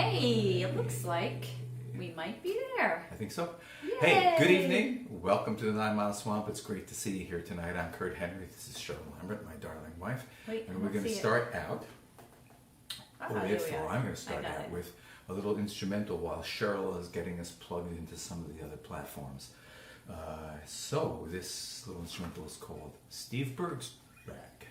Hey, it looks like we might be there. I think so. Yay. Hey, good evening. Welcome to the 9 Mile Swamp. It's great to see you here tonight. I'm Kurt Henry. This is Cheryl Lambert, my darling wife. And we're going to start out. I'm going to start out with a little instrumental while Cheryl is getting us plugged into some of the other platforms. So this little instrumental is called Steve Berg's Back.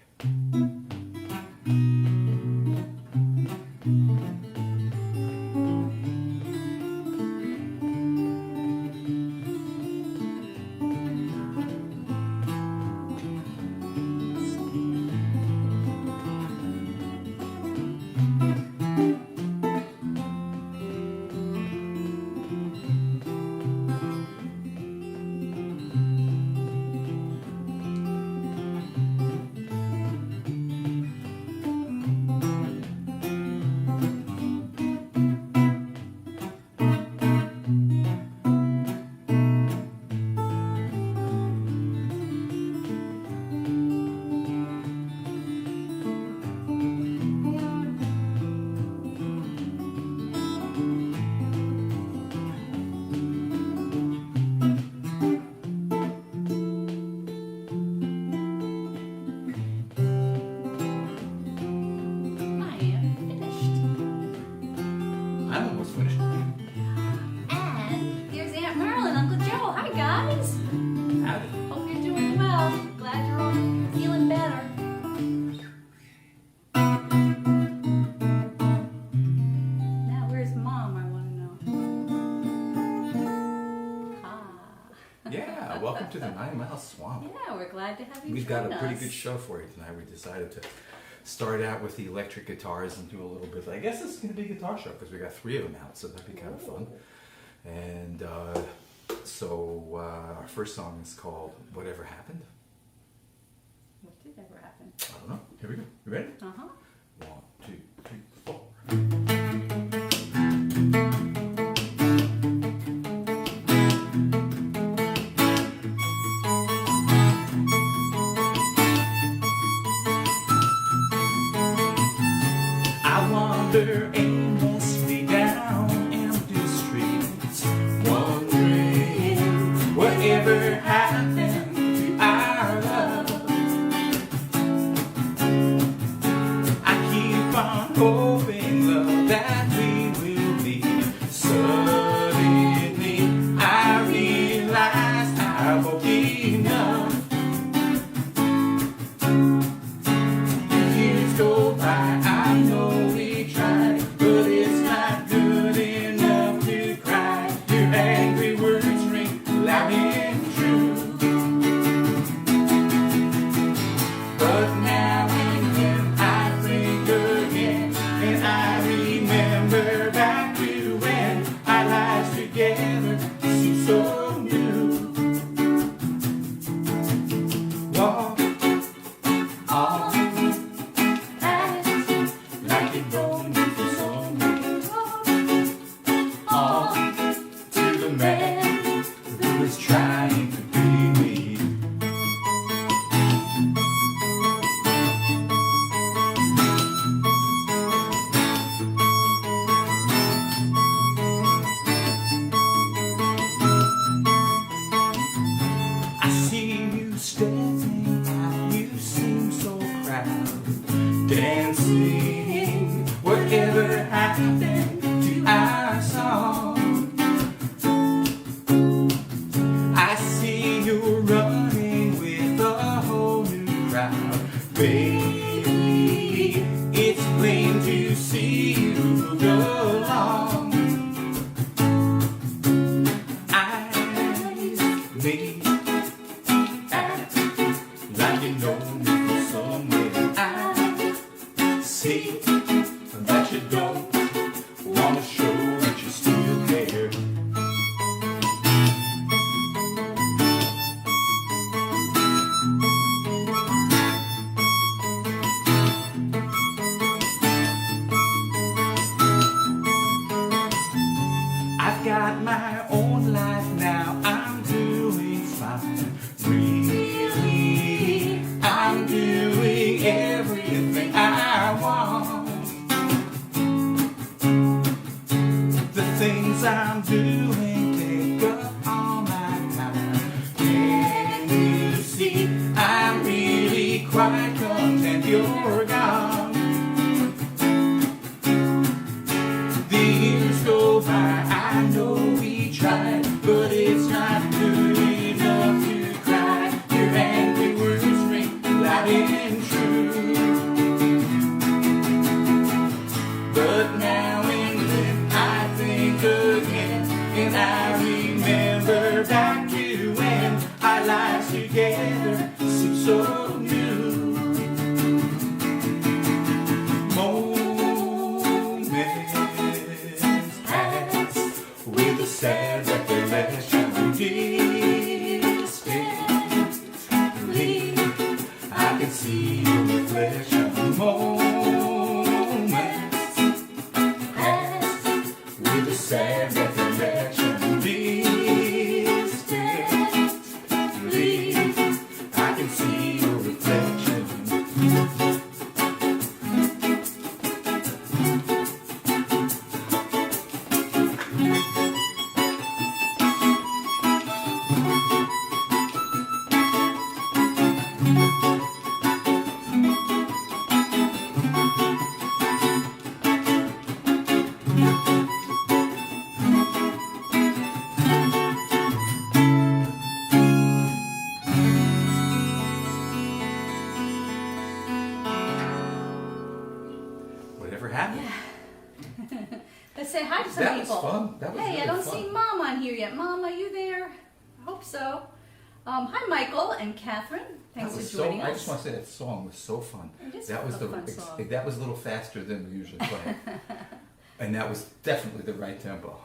Welcome to the 9 Mile Swamp. Yeah, we're glad to have you. We've got a pretty good show for you tonight. We decided to start out with the electric guitars and do a little bit. I guess it's going to be a guitar show because we got 3 of them out, so that'd be kind of fun. And so our first song is called Whatever Happened. What did ever happen? I don't know. Here we go. You ready? Uh-huh. 1, 2, 3, 4. Aimlessly down empty streets, wondering whatever happened to our love. I keep on hoping, love, that we will be. Suddenly I realized I won't be enough. Years go by, I know but it's not good enough to cry. Your angry words ring loud and true. But now and then I think again, and I remember back to when our lives together seemed so new. Walk on. Dancing, whatever happened to our song? I see you running with a whole new crowd. Baby, it's plain to see you moved along. I may act like you know me from somewhere. See that you don't want to show that you still care. I've got my own life now, I'm doing fine. Really, I'm doing everything I want. things I'm doing take up all my time. Can you see I'm really quite content you're gone? The years go by, I know we tried, but it's not good enough to cry. Your angry words ring loud and true. But now and then I think again, and I remember back to when our lives together seem so new. Moments pass with a sad recollection distantly. I can see your reflection. Moments pass with a sad recollection distantly. I can see your reflection. Whatever happened? Let's say hi to some That people. was fun. That was Hey, really I don't fun. see Mom on here yet. Mom, are you there? I hope so. Hi, Michael and Catherine. Thanks for joining I us. just want to say that song was so fun. It is That was a fun song. That was a little faster than we usually play, and that was definitely the right tempo.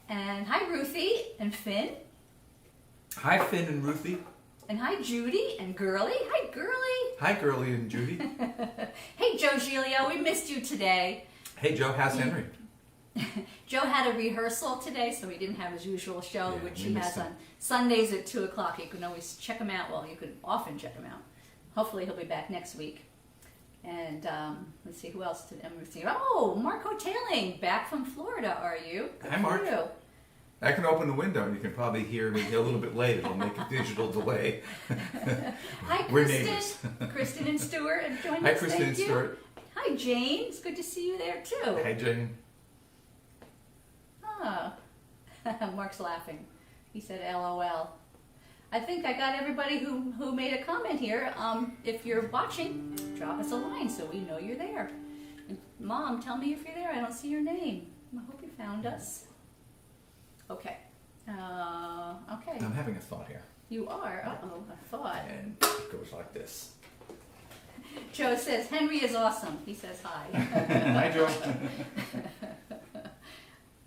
And hi, Ruthie and Finn. Hi, Finn and Ruthie. And hi, Judy and Girly. Hi, Girly. Hi, Girly and Judy. Hey, Joe Giglio. We missed you today. Hey, Joe. How's Henry? Joe had a rehearsal today, so he didn't have his usual show, Yeah, which we he missed has him. on Sundays at 2 o'clock. You can always check him out. Well, you can often check him out. Hopefully he'll be back next week. And let's see, who else did Emma see? Oh, Marco Tailing, back from Florida, are you? Good Hi, for Mark. you. I can open the window and you can probably hear me a little bit late. It'll make a digital delay. Hi, We're Kristen. neighbors. Kristen and Stuart have joined Hi, us. Kristen Thank and you. Stuart. Hi, Jane. It's good to see you there, too. Hi, Jane. Ah. Mark's laughing. He said LOL. I think I got everybody who made a comment here. If you're watching, drop us a line so we know you're there. And Mom, tell me if you're there. I don't see your name. I hope you found us. Okay. Okay. I'm having a thought here. You are? Uh-oh, a thought. And it goes like this. Joe says, Henry is awesome. He says hi. Hi, Joe.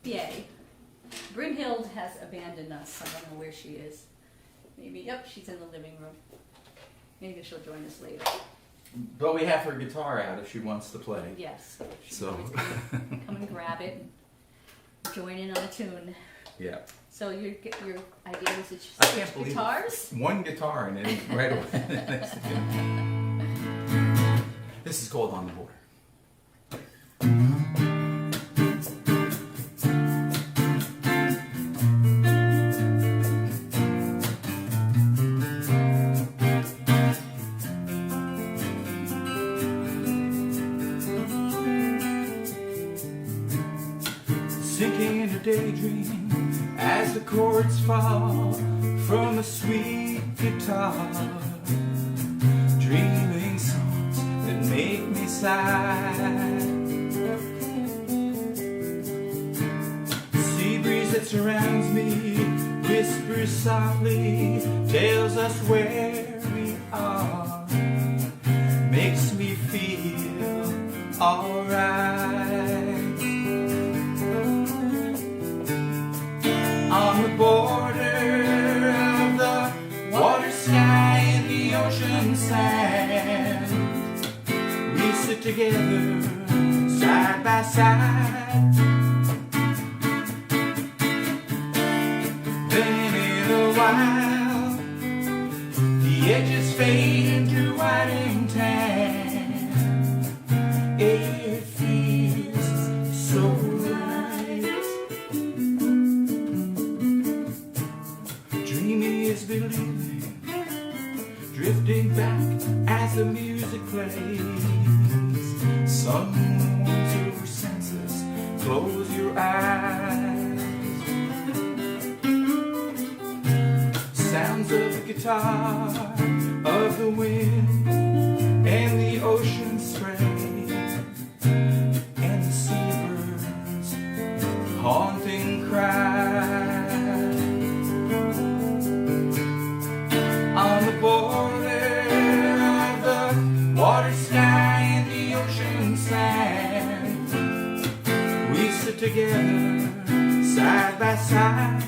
Yay. Brynhild has abandoned us. I don't know where she is. Maybe, yep, she's in the living room. Maybe she'll join us later. But we have her guitar out if she wants to play. Yes. She's So. always gonna come and grab it and join in on a tune. Yeah. So your idea was to I can't switch believe guitars? it. One guitar and then right away. This is called On the Border. Sinking in a daydream as the chords fall from a sweet guitar, dreaming songs that make me sigh. Sea breeze that surrounds me whispers softly, tells us where we are, makes me feel alright. On the border of the water, sky, and the ocean sand, we sit together side by side. Then in a while, the edges fade into white and tan. It feels so right. place. Someone to your senses, close your eyes. Sounds of the guitar, of the wind, and the ocean spray, and the seabirds haunting cry. On the border of the water, sky, and the ocean sand, we sit together, side by side.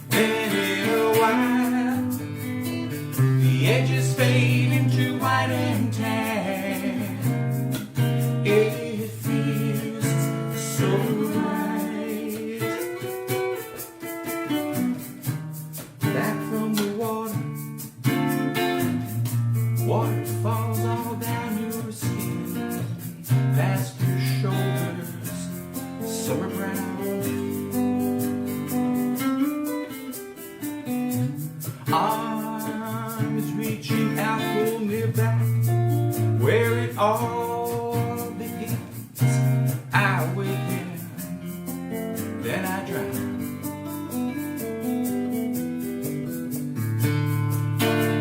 Then in a while, the edges fade into white and tan. It feels so right. Back from the water, water falls all down your skin, past your shoulders, summer brown. Arms reaching out, pull me back, where it all begins. I awaken, then I drown.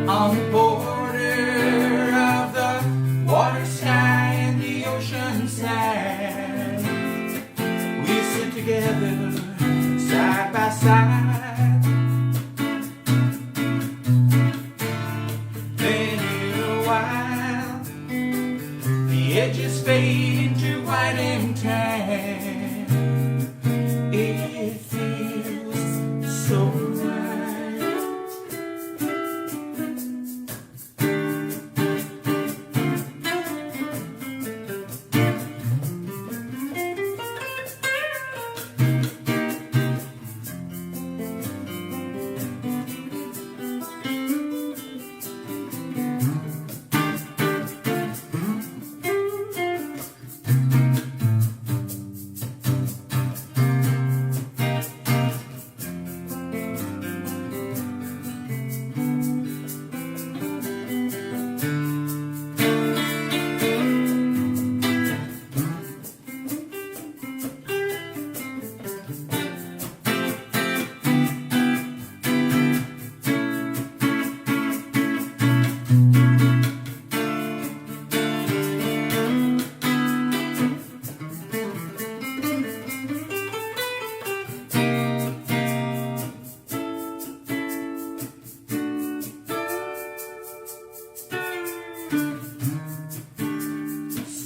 On the border of the water, sky, and the ocean sand, we sit together, side by side. Then in a while, the edges fade into white and tan. It feels so right.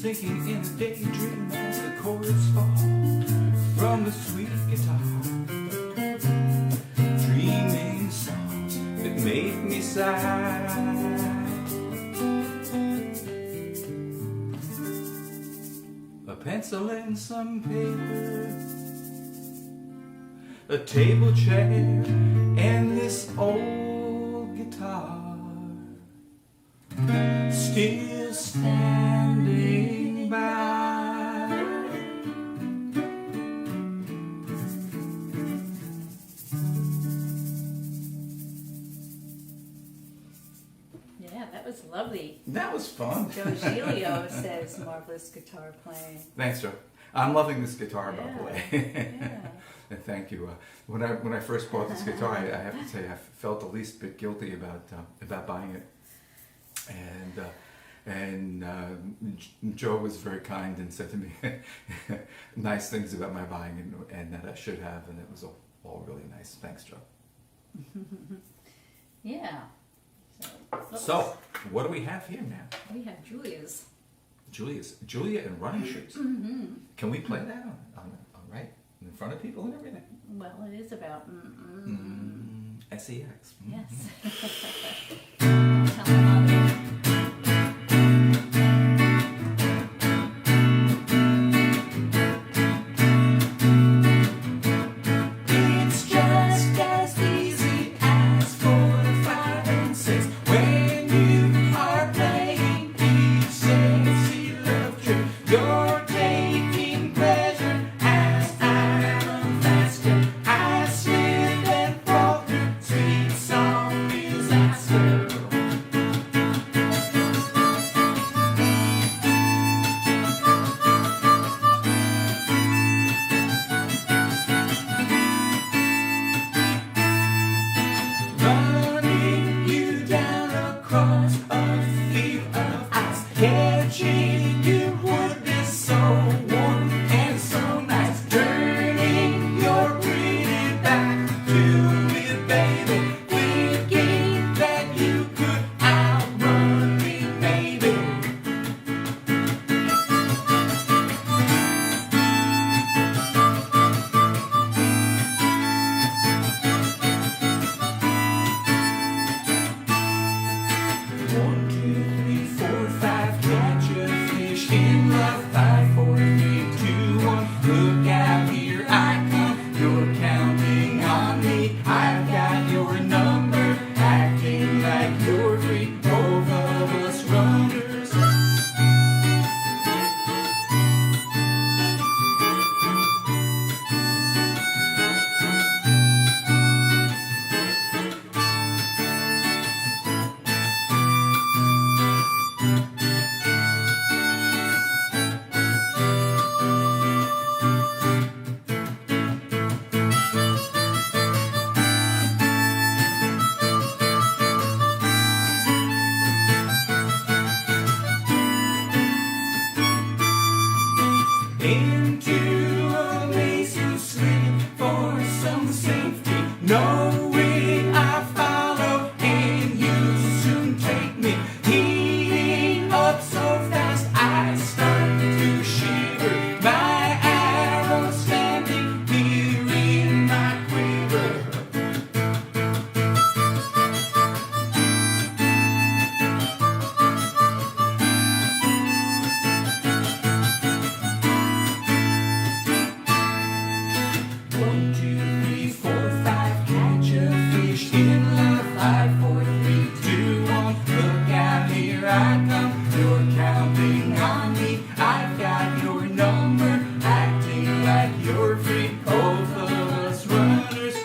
Sinking in a daydream as the chords fall from the sweet guitar, dreaming songs that make me sigh. A pencil and some paper, a table chair, and this old guitar, still standing by. Yeah, that was lovely. That was fun. Joe Giglio says marvelous guitar playing. Thanks, Joe. I'm loving this guitar, by the Yeah, way. yeah. And thank you. When I first bought this guitar, I have to say I felt the least bit guilty about buying it. And Joe was very kind and said to me nice things about my buying and that I should have, and it was all really nice. Thanks, Joe. Yeah. So, what do we have here now? We have Julia in running shoes. Mm-hmm. Can we play that on right in front of people and everything? Well, it is about SEX. Yes. Tell my mother. It's just as easy as 4, 5, and 6 when you are playing each sexy love trick. You're taking pleasure as I run faster. I slip and fall through sweet song disaster. into a maze of sleep for some safety, knowing I follow and you soon take me, heating up so fast I start to shiver, my arrow standing here in my quiver. One, two, three, four, five, catch a fish in line, 5, 4, 3, 2, 1. Look out, here I come. You're counting on me. I've got your number, acting like you're free. Both of us runners.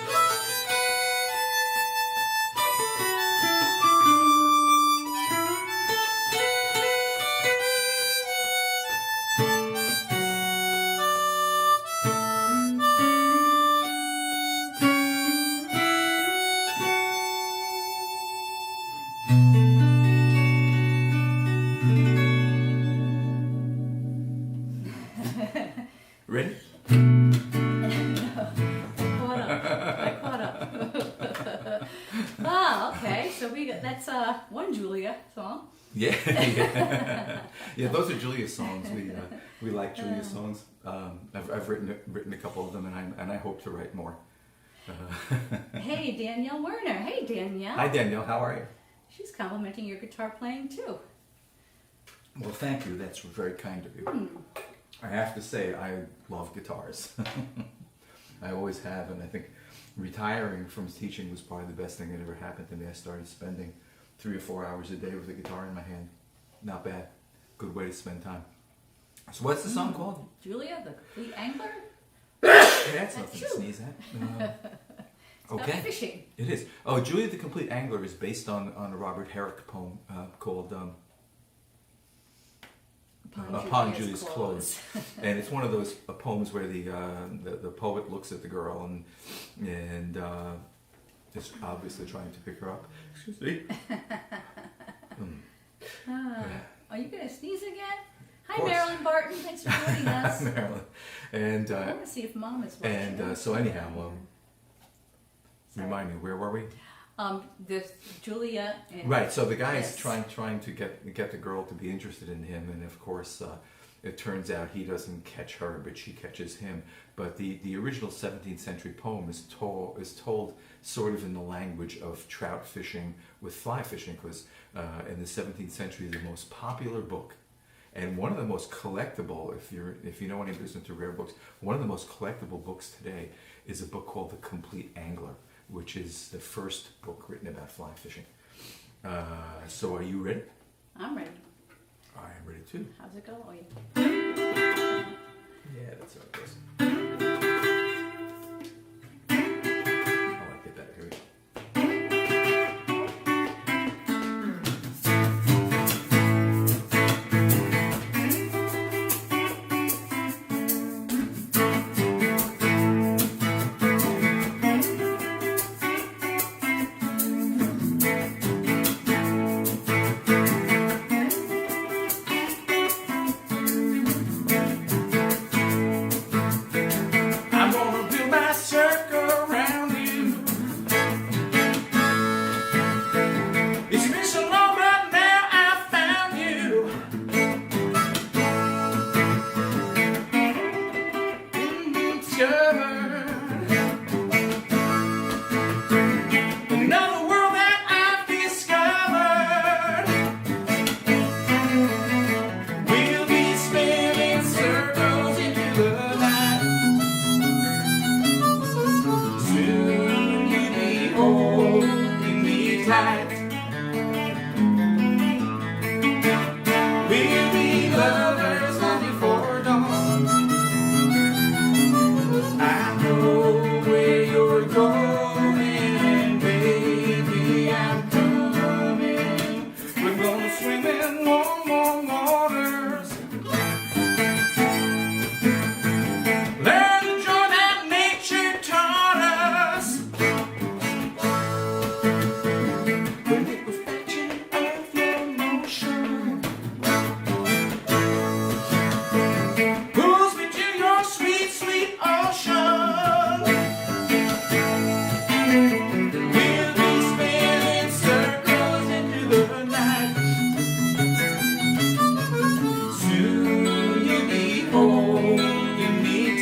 Ready? I caught up. Ah, okay. So we got that's one Julia song. Yeah, yeah. Those are Julia songs. We like Julia songs. I've written a couple of them, and I hope to write more. Hey, Danielle Werner. Hey, Danielle. Hi, Danielle. How are you? She's complimenting your guitar playing too. Well, thank you. That's very kind of you. I have to say, I love guitars. I always have, and I think retiring from teaching was probably the best thing that ever happened to me. I started spending 3 or 4 hours a day with a guitar in my hand. Not bad. Good way to spend time. So what's the song called? Julia, the Complete Angler? That's nothing to true. sneeze at. It's about fishing. It is. Oh, Julia the Complete Angler is based on a Robert Herrick poem called Upon Julia's Clothes. And it's one of those poems where the poet looks at the girl and is obviously trying to pick her up. Excuse me. Are you going to sneeze again? Hi, Marilyn Barton. Thanks for joining us. Marilyn. And I want to see if Mom is watching. and so anyhow, remind me, where were we? This Julia and Right, so the guy is Yes. trying to get the girl to be interested in him, and of course it turns out he doesn't catch her, but she catches him. But the original 17th century poem is told sort of in the language of trout fishing with fly fishing, because in the 17th century the most popular book, and one of the most collectible, if you know any business into rare books, one of the most collectible books today is a book called The Complete Angler, which is the first book written about fly fishing. So are you ready? I'm ready. I am ready too. How's it going? Yeah, that's how it goes. I like it better. Here we go.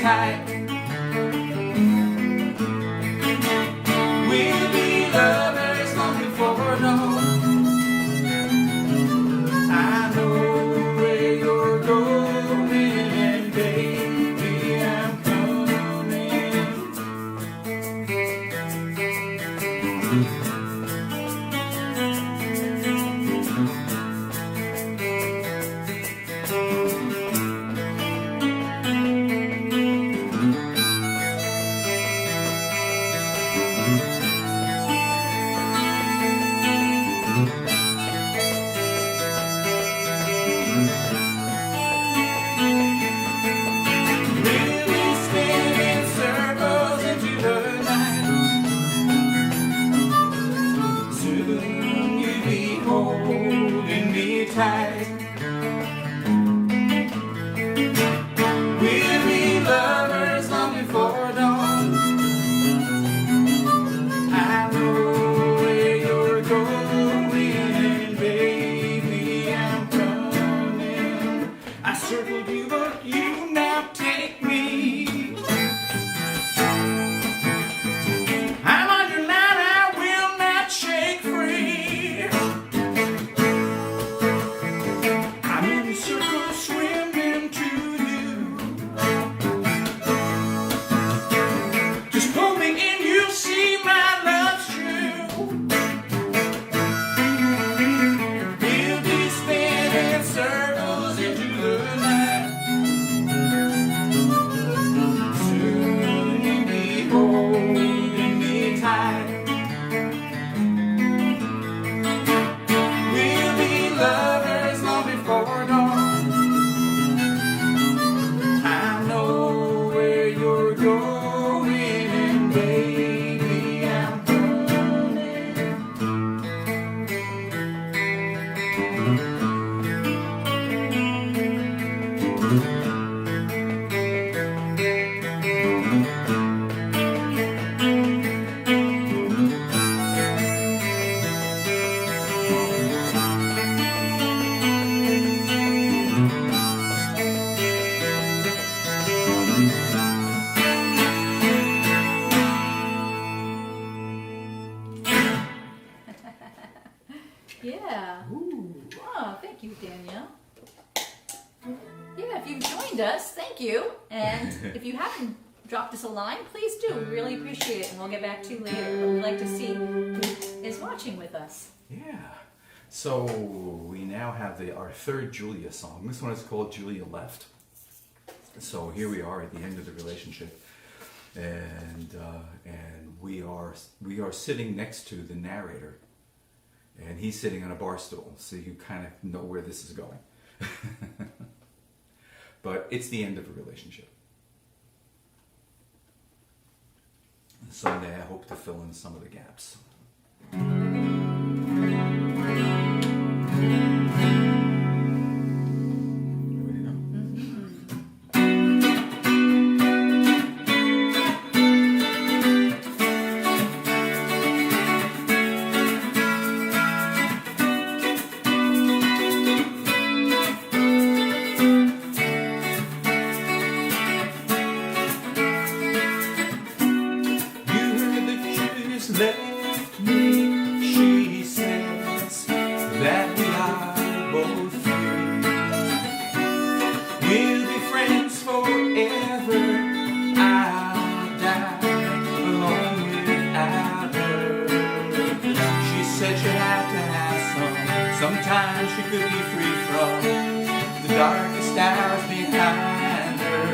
tight. We'll be lovers long before dawn. I know where you're going, and baby, I'm coming. We'll be spinning circles into the night. Soon you'll be holding me tight. We'll be lovers long before dawn. I know where you're going, baby, I'm coming. I circled you, but you now take me. I'm on your line, I will not shake free. I'm in a circle swimming to you. Just pull me in, you'll see my love's true. We'll be spinning circles into the night. Soon you'll be holding me tight. We'll be lovers long before dawn. I know where you're going, and baby, I'm coming. Yeah. Ooh. Oh, thank you, Danielle. Yeah, if you've joined us, thank you. And if you haven't dropped us a line, please do. We really appreciate it, and we'll get back to you later. But we'd like to see who is watching with us. Yeah. So we now have our third Julia song. This one is called Julia Left. So here we are at the end of the relationship, and we are sitting next to the narrator, and he's sitting on a bar stool, so you kind of know where this is going. But it's the end of a relationship. Someday I hope to fill in some of the gaps. Left me, she says that we are both free. We'll be friends forever. I'll die alone without her. She said she had to have sometimes she could be free from the darkest hours behind her.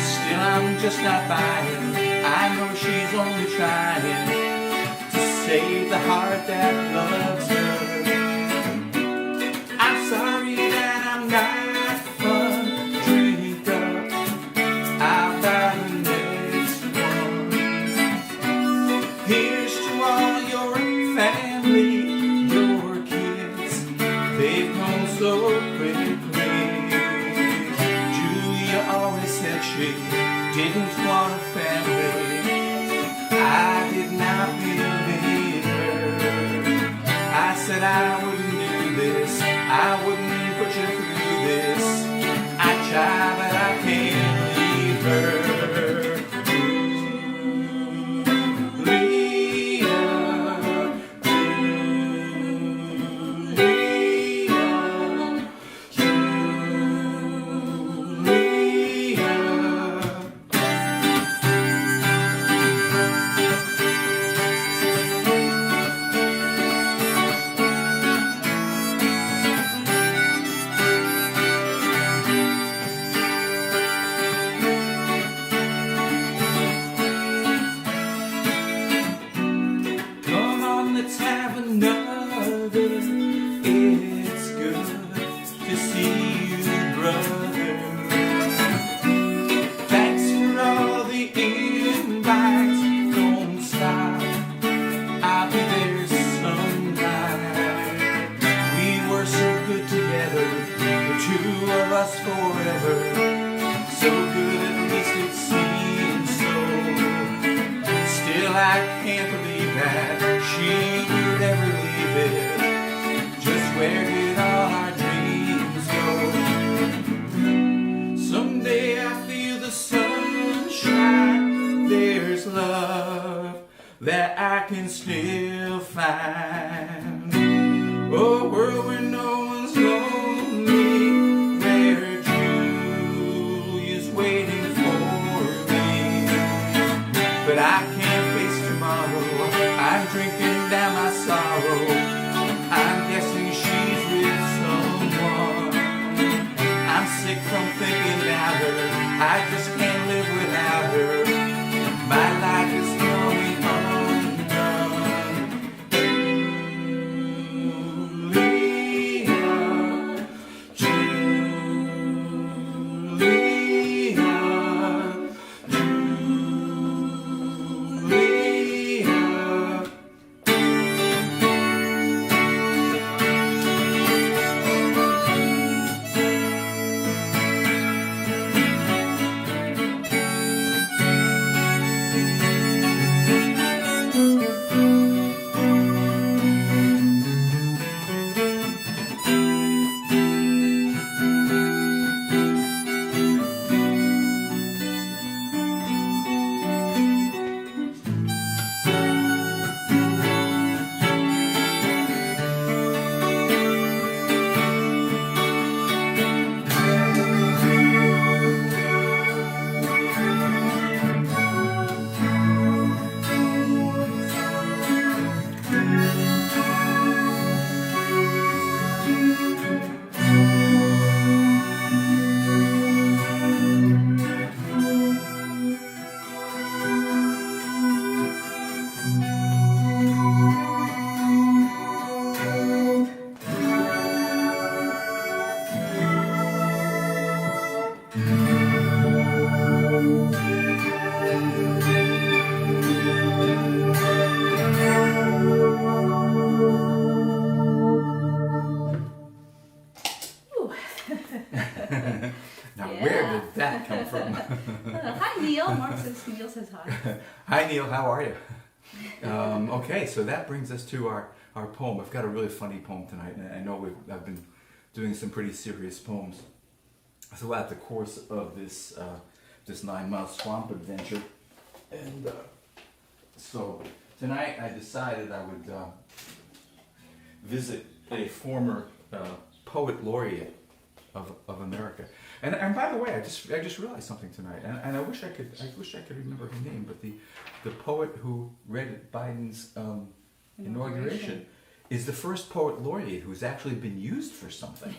Still, I'm just not buying. I know she's only trying to save the heart that loves her. I'm sorry that I'm not fun to drink up. I'll buy the next one. Here's to all your family, your kids. They've grown so quickly. Julia always said she didn't want a family. I did not believe her. I said I wouldn't do this. I wouldn't put you through this. I try, but I can't leave forever. So good, at least it seems so. Still, I can't believe that she would ever leave it. Just where did all our dreams go? Someday I feel the sunshine. There's love that I can still find. Oh, a world where no one's lonely, where Julia's waiting for me. But I can't face tomorrow. I'm drinking down my sorrow. I'm guessing she's with someone. I'm sick from thinking about her. I just can't live without her. My life is going that come from? Hi, Neil. Neil says hi. Hi, Neil. How are you? Okay, so that brings us to our poem. I've got a really funny poem tonight, and I know I've been doing some pretty serious poems throughout the course of this 9-mile swamp adventure. And so tonight I decided I would visit a former poet laureate of America. And by the way, I just realized something tonight, and I wish I could remember her name, but the poet who read Biden's inauguration is the first poet laureate who's actually been used for something,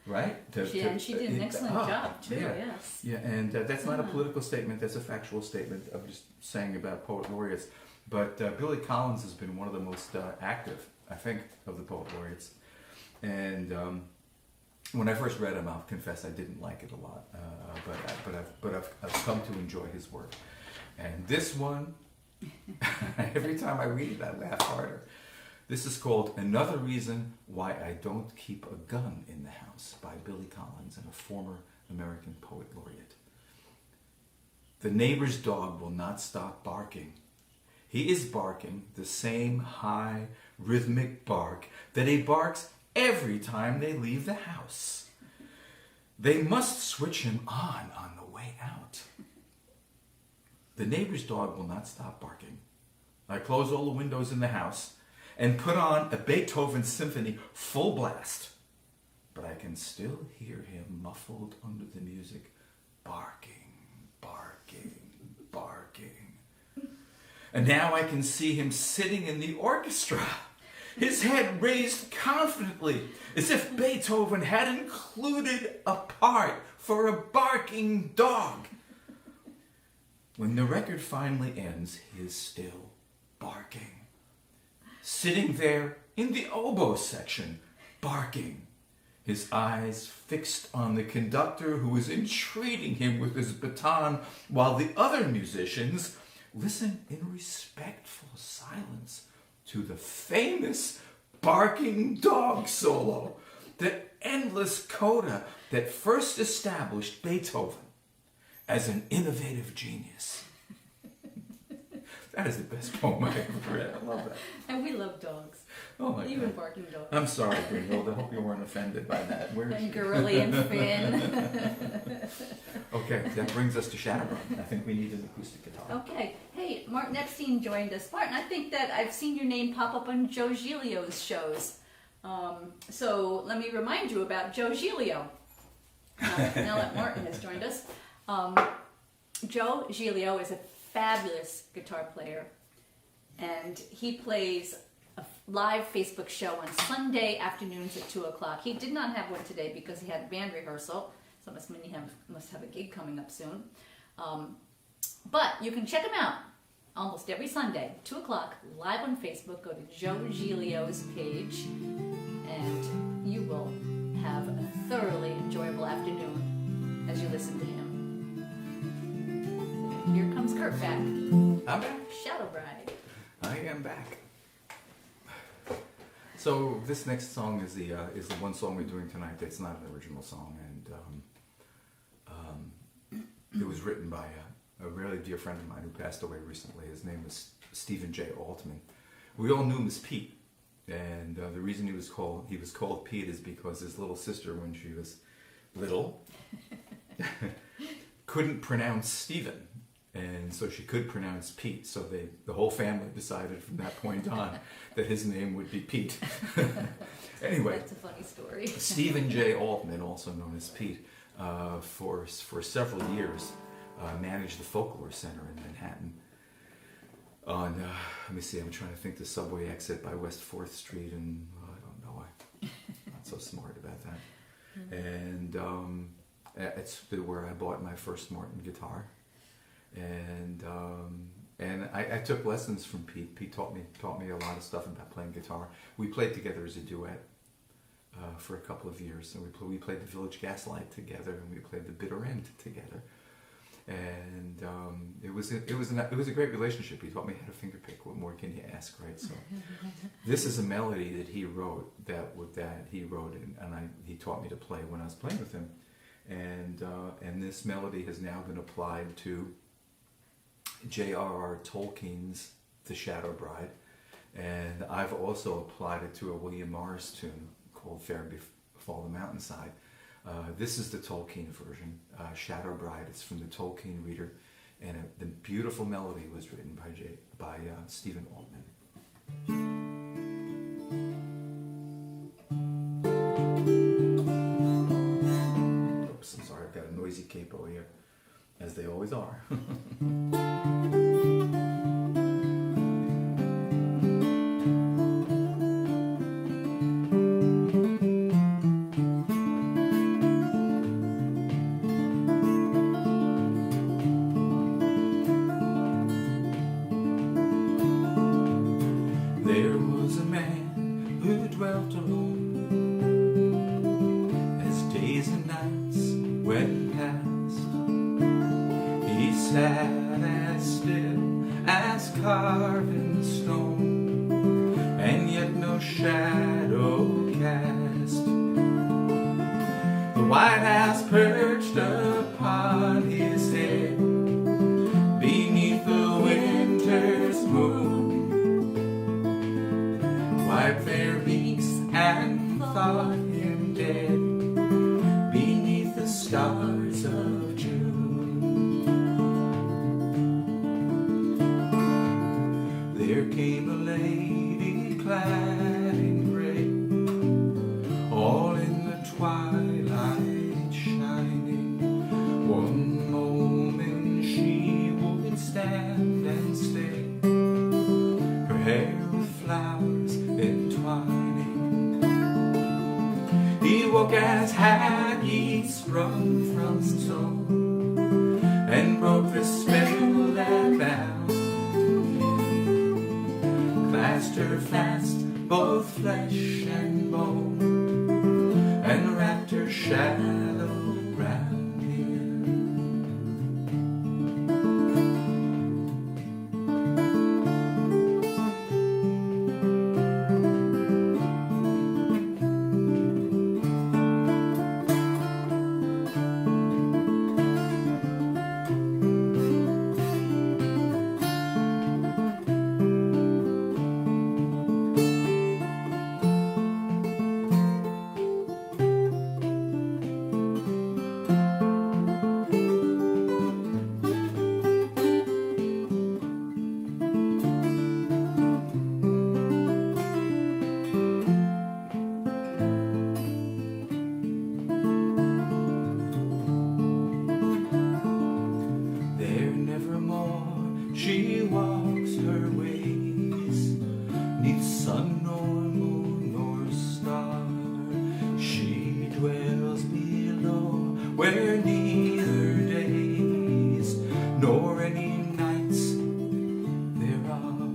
right? She did an excellent job too. Yeah. Yes. Yeah, and that's not a political statement; that's a factual statement. I'm just saying about poet laureates. But Billy Collins has been one of the most active, I think, of the poet laureates, and. When I first read him, I'll confess I didn't like it a lot, but I've come to enjoy his work. And this one, every time I read it, I laugh harder. This is called "Another Reason Why I Don't Keep a Gun in the House" by Billy Collins, and a former American poet laureate. The neighbor's dog will not stop barking. He is barking the same high, rhythmic bark that he barks every time they leave the house. They must switch him on the way out. The neighbor's dog will not stop barking. I close all the windows in the house and put on a Beethoven symphony full blast. But I can still hear him muffled under the music, barking, barking, barking. And now I can see him sitting in the orchestra, his head raised confidently, as if Beethoven had included a part for a barking dog. When the record finally ends, he is still barking. Sitting there in the oboe section, barking, his eyes fixed on the conductor who is entreating him with his baton, while the other musicians listen in respectful silence to the famous barking dog solo The endless coda that first established Beethoven as an innovative genius. That is the best poem I've ever read. I love that. And we love dogs. Oh my Even God. barking dogs. I'm sorry, Brynhild. I hope you weren't offended by that. Where is And she? Girly and Finn. Okay, that brings us to Shadowbride. I think we need an acoustic guitar. Okay. Hey, Martin Epstein joined us. Martin, I think that I've seen your name pop up on Joe Giglio's shows. So let me remind you about Joe Giglio. Now that Martin has joined us. Joe Giglio is a fabulous guitar player, and he plays a live Facebook show on Sunday afternoons at 2 o'clock. He did not have one today because he had a band rehearsal, so it must mean he must have a gig coming up soon. But you can check him out almost every Sunday, 2 o'clock, live on Facebook. Go to Joe Giglio's page, and you will have a thoroughly enjoyable afternoon as you listen to him. Here comes Kurt back. I'm back. Shadowbride. I am back. So this next song is the one song we're doing tonight. That's not an original song, and it was written by a really dear friend of mine who passed away recently. His name was J.R.R.Tolkein. We all knew him as Pete, and the reason he was called Pete is because his little sister, when she was little, couldn't pronounce Stephen. And so she could pronounce Pete. So the whole family decided from that point on that his name would be Pete. Anyway. That's a funny story. Stephen J.Altman, also known as Pete, for several years managed the Folklore Center in Manhattan. On, let me see, I'm trying to think the subway exit by West 4th Street, and I don't know, I'm not so smart about that. And it's where I bought my first Martin guitar. And I took lessons from Pete. Pete taught me a lot of stuff about playing guitar. We played together as a duet for a couple of years, and we played the Village Gaslight together, and we played the Bitter End together. And it was a great relationship. He taught me how to fingerpick. What more can you ask, right? So this is a melody that he wrote and he taught me to play when I was playing with him. And this melody has now been applied to J.R.R.Tolkien's The Shadowbride, and I've also applied it to a William Morris tune called Fair Befall the Mountainside. This is the Tolkien version, Shadowbride. It's from the Tolkien Reader, and the beautiful melody was written by Stephen Altman. Oops, I'm sorry, I've got a noisy capo here, as they always are. There was a man who dwelt alone, as days and nights went past. He sat as still as carven stone, and yet no shadow cast. The white house perched upon his head, beneath the winter's moon, wiped their beaks and thought him dead beneath the stars of June. There came a lady clad in gray, all in the twilight shining. One moment she would stand and stay, her hair with flowers entwining. He woke as had he sprung from stone, and broke the spell that bound him, clasped her fast, both flesh and bone, and wrapped her shadow round him. where neither days nor any nights there are,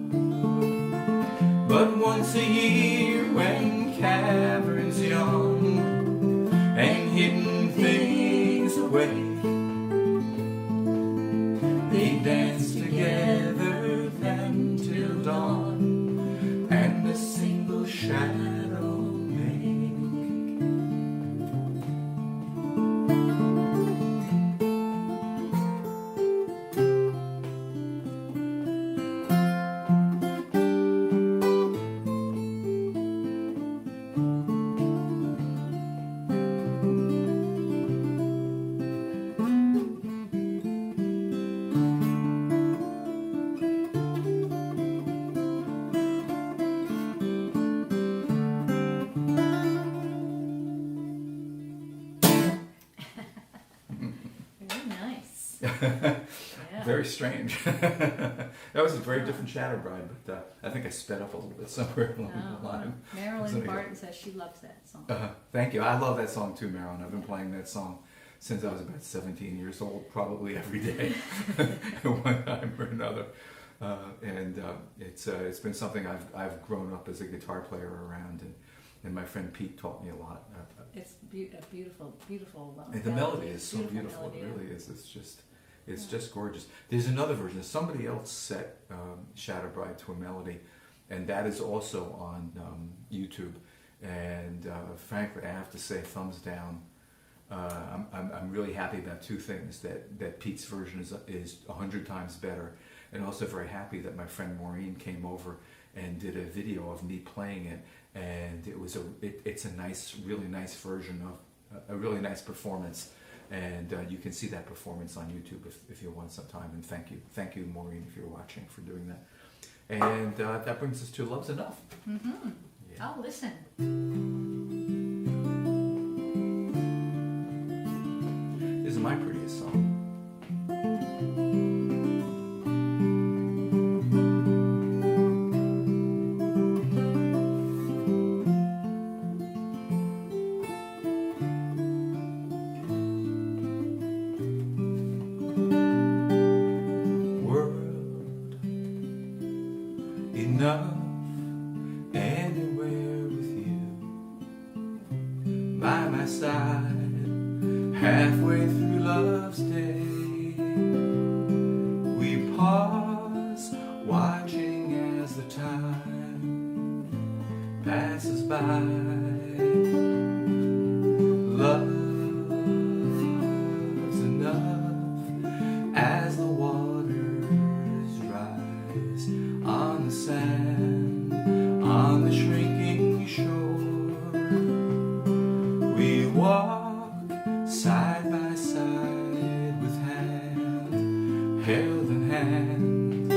but once a year when caverns yawn and hidden things away, they dance together then till dawn, and a single shadow make. Very nice. Very strange. That was a very different Shadowbride, but I think I sped up a little bit somewhere along the line. Marilyn Barton says she loves that song. Thank you. I love that song too, Marilyn. I've been playing that song since I was about 17 years old, probably every day, one time or another. It's been something I've grown up as a guitar player around, and my friend Pete taught me a lot. It's a beautiful, beautiful the melody is so beautiful. Melody, it really is. It's just gorgeous. There's another version. Somebody else set Shadowbride to a melody, and that is also on YouTube. And frankly, I have to say, thumbs down. I'm really happy about two things: that Pete's version is 100 times better, and also very happy that my friend Maureen came over and did a video of me playing it, and it's a nice, really nice version of a really nice performance. And you can see that performance on YouTube if you want some time. And thank you, Maureen, if you're watching, for doing that. And that brings us to Love's Enough. Mm-hmm. Yeah. I'll listen. This is my prettiest song. Enough anywhere with you by my side, halfway through love's day. We pause, watching as the time passes by. Love's enough as the waters rise on the sand, on the shrinking shore. We walk side by side with hand held in hand.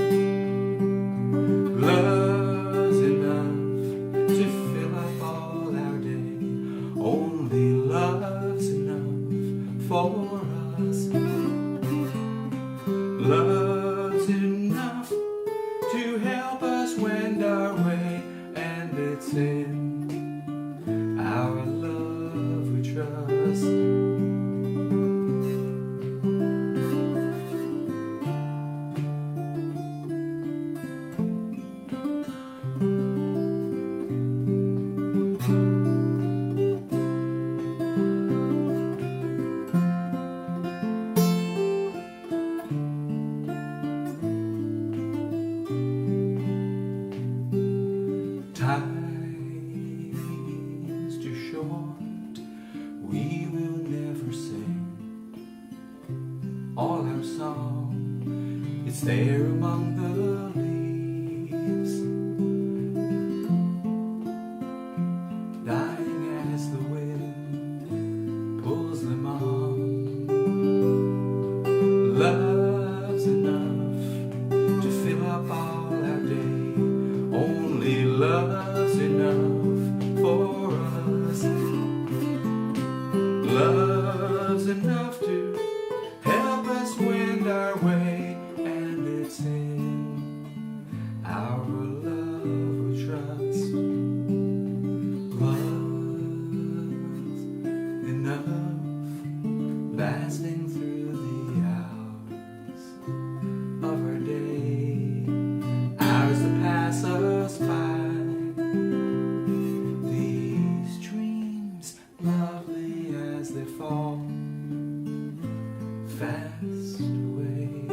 Love's enough to fill up all our day. Only love's enough for us. Love's enough to help us wend our way, and it's in our love we trust. Time's too short, we will never sing all our song. It's there among the leaves, dying as the wind pulls them on. Love's enough to fill up all our day. Only love's enough for us. Love's enough to help us wend our way, and it's in our love we trust. Love's enough, that lasting through the hours of her day, hours that pass us by. These dreams, lovely as they fall fast away.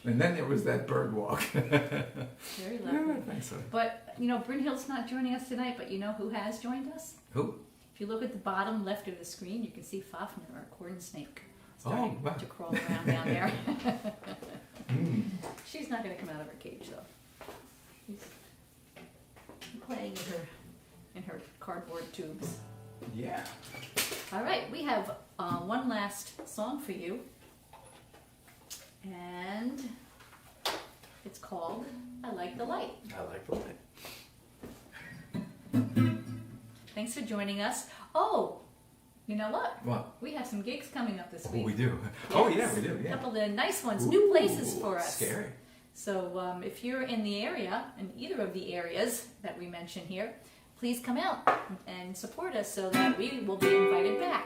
And then there was that bird walk. Very lovely. Yeah, thanks, but, Brynhild's not joining us tonight, but you know who has joined us? Who? If you look at the bottom left of the screen, you can see Fafnir, our corn snake, starting wow. to crawl around down there. She's not going to come out of her cage, though. She's playing in her cardboard tubes. Yeah. All right, we have one last song for you. And it's called I Like the Light. I like the light. Thanks for joining us. Oh, you know what? What? We have some gigs coming up this week. Oh, we do. Yes. Oh, yeah, we do. A Yeah. couple of nice ones, new places for us. Scary. So if you're in the area, in either of the areas that we mention here, please come out and support us so that we will be invited back.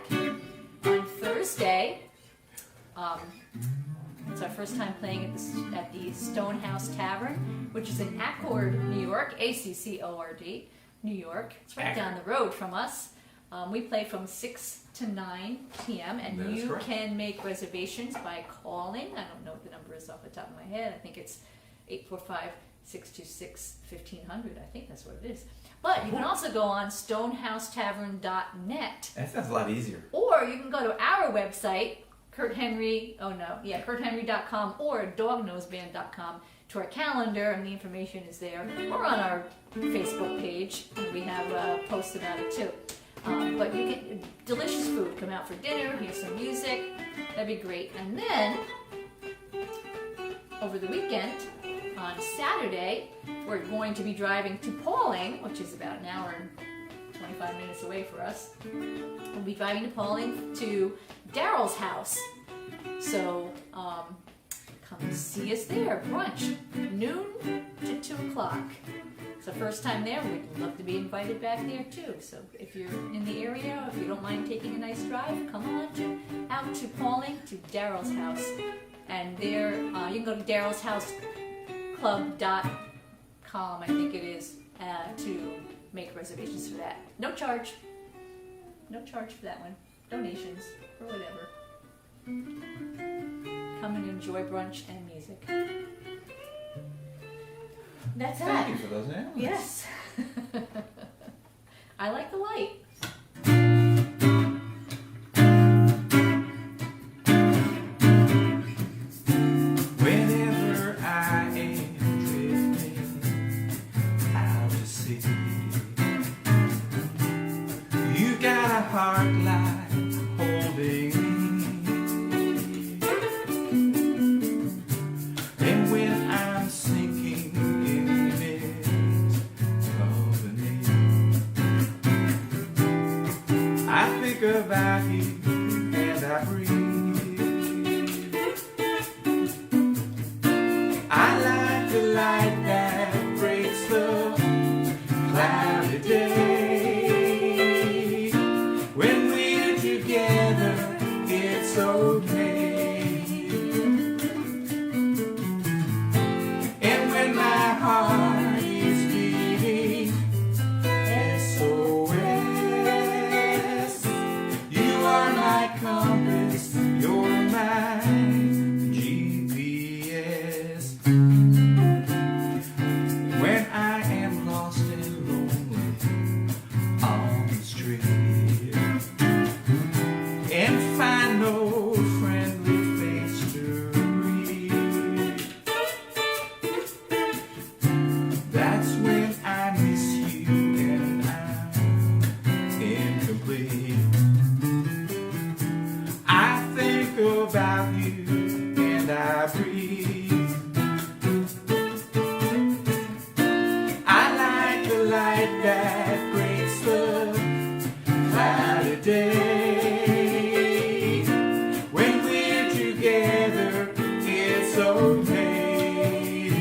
On Thursday, it's our first time playing at the Stonehouse Tavern, which is in Accord, New York, A-C-C-O-R-D, New York. It's right down the road from us. We play from 6 to 9 p.m. and That is you correct. can make reservations by calling. I don't know what the number is off the top of my head. I think it's 845-626-1500. I think that's what it is. But you can also go on stonehousetavern.net. That sounds a lot easier. Or you can go to our website, kurthenry.com or dognoseband.com to our calendar, and the information is there. Or on our Facebook page, we have posts about it too. But you get delicious food. Come out for dinner, hear some music. That'd be great. And then, over the weekend, on Saturday, we're going to be driving to Pauling, which is about an hour and 25 minutes away for us. We'll be driving to Pauling to Daryl's house. So come see us there. Brunch, noon to 2 o'clock. It's the first time there. We'd love to be invited back there too. So if you're in the area, if you don't mind taking a nice drive, come on out to Pauling to Daryl's house. And there you can go to darylshouseclub.com, I think it is, to make reservations for that. No charge. No charge for that one. Donations or whatever. Come and enjoy brunch and music. That's Thank it. you for those names. Yes. I like the light. Whenever I am drifting out to sea, you got a heart like holding me. And when I'm sinking in the midst of the night, I think about you and I breathe. I like the light that breaks the cloudy day. When we're together, it's okay. And when my heart is beating SOS, you are my compass light that breaks the cloudy day. When we're together, it's okay.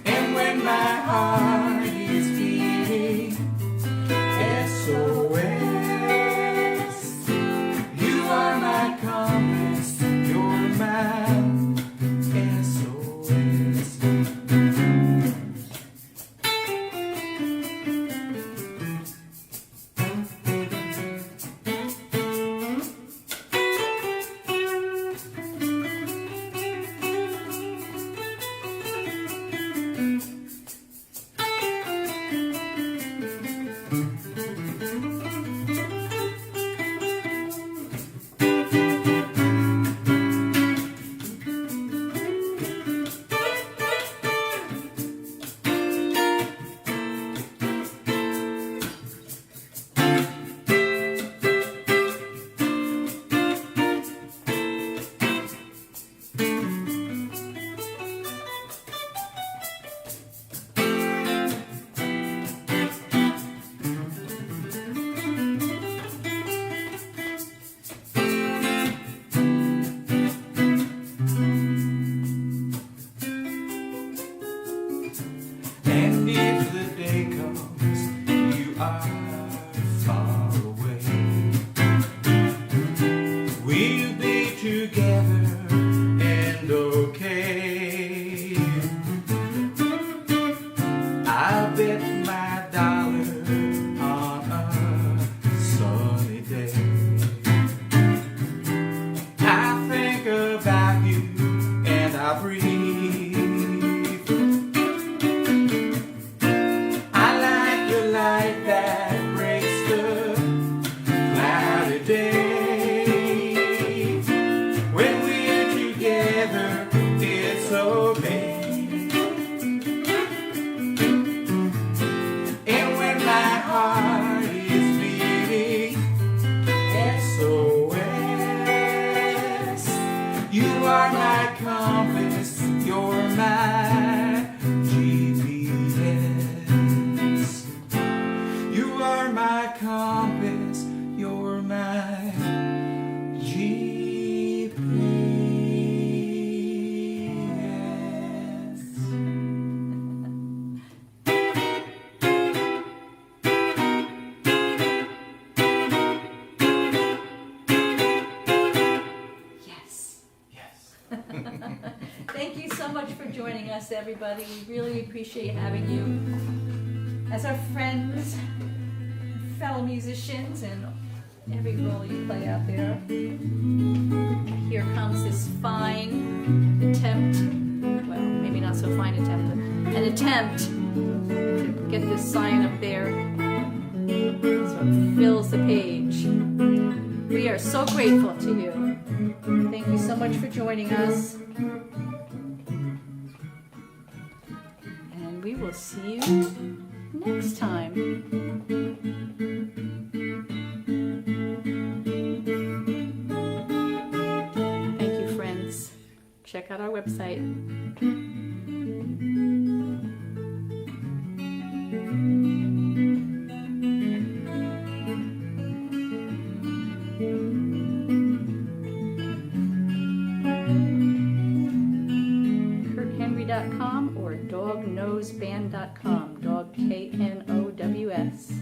And when my heart is beating SOS, you are my compass, you're my SOS. And if the day comes, you are far away, we'll be together and okay. I'll bet my dollar on a sunny day. I think about you and I breathe. That breaks the cloudy day. When we're together, it's okay. And when my heart is beating SOS, you are my compass, you're my GPS. You are my compass, you're my GPS. Yes. Yes. Thank you so much for joining us, everybody. We really appreciate having you as our friends, fellow musicians, and every role you play out there. Here comes this fine attempt, well, maybe not so fine attempt, but an attempt to get this sign up there so it fills the page. We are so grateful to you. Thank you so much for joining us. And we will see you next time. Thank you, friends. Check out our website. KurtHenry.com or DogKnowsBand.com. Dog, Knows.